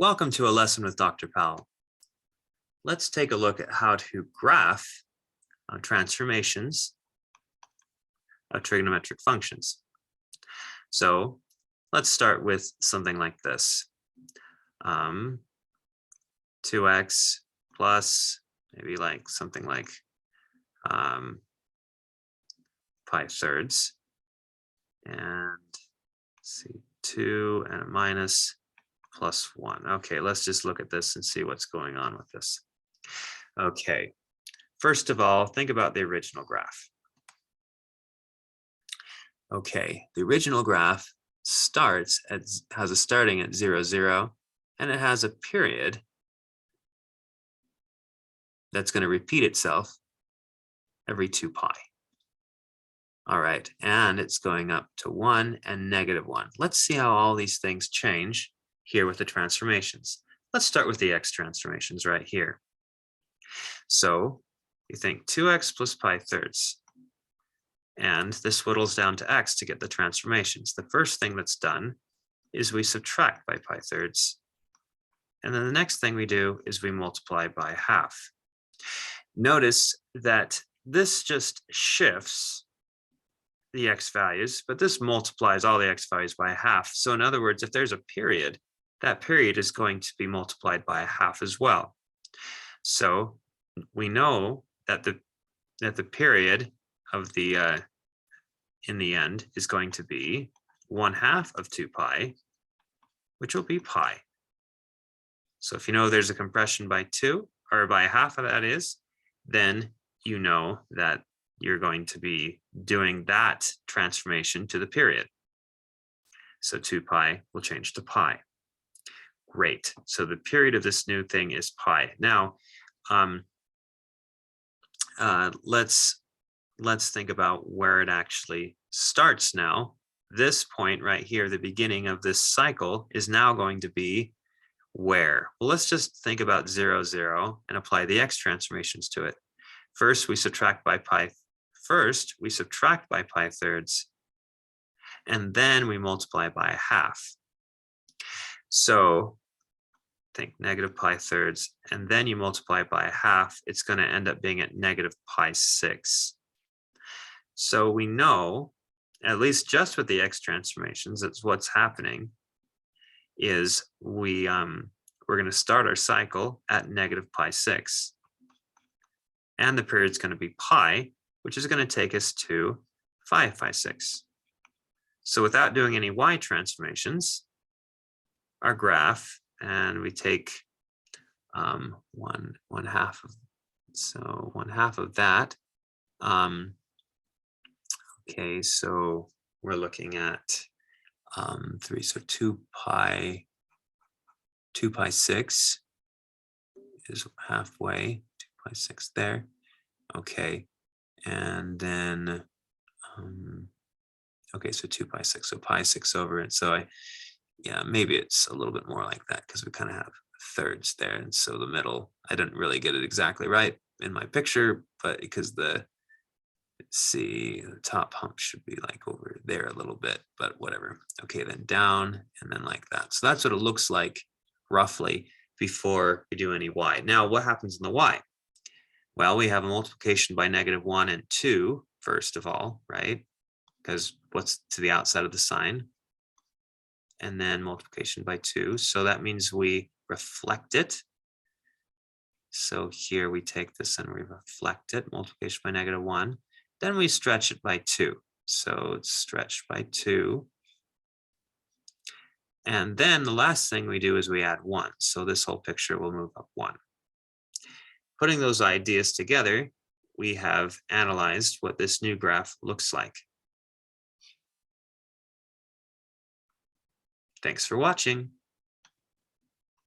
Welcome to a lesson with Dr. Powell. Let's take a look at how to graph transformations of trigonometric functions. So let's start with something like this. 2x plus maybe like something like pi thirds, and let's see, 2 and a minus plus 1. Okay, let's just look at this and see what's going on with this. Okay, first of all, think about the original graph. Okay, the original graph has a starting at 0, 0, and it has a period that's going to repeat itself every 2 pi. All right, and it's going up to 1 and -1. Let's see how all these things change here with the transformations. Let's start with the x transformations right here. So you think 2x plus pi thirds, and this whittles down to x to get the transformations. The first thing that's done is we subtract by pi thirds, and then the next thing we do is we multiply by half. Notice that this just shifts the x values, but this multiplies all the x values by half. So in other words, if there's a period, that period is going to be multiplied by a half as well. So we know that the period of the in the end is going to be 1/2 of 2 pi, which will be pi. So if you know there's a compression by 2, or by half of that is, then you know that you're going to be doing that transformation to the period. So 2 pi will change to pi. Great. So the period of this new thing is pi. Now, let's think about where it actually starts now. This point right here, the beginning of this cycle, is now going to be where? Well, let's just think about 0, 0 and apply the x transformations to it. First, we subtract by pi thirds, and then we multiply by a half. So think negative pi thirds, and then you multiply by a half, it's going to end up being at negative pi 6. So we know, at least just with the x transformations, that's what's happening, is we're going to start our cycle at negative pi 6. And the period's going to be pi, which is going to take us to 5 pi 6. So without doing any y transformations, our graph, and we take 1/2 of that. Okay, so we're looking at 3, so 2 pi 6 is halfway, 2 pi 6 there. Okay, and then okay, so 2 pi 6, so pi 6 over it. So yeah, maybe it's a little bit more like that because we kind of have thirds there, and so the middle, I didn't really get it exactly right in my picture, but because the top hump should be like over there a little bit, but whatever. Okay, then down and then like that. So that's what it looks like roughly before we do any y. Now, what happens in the y? Well, we have a multiplication by -1 and 2, first of all, right? Because what's to the outside of the sign? And then multiplication by 2. So that means we reflect it. So here we take this and we reflect it, multiplication by -1. Then we stretch it by 2. So it's stretched by 2. And then the last thing we do is we add 1. So this whole picture will move up 1. Putting those ideas together, we have analyzed what this new graph looks like. Thanks for watching.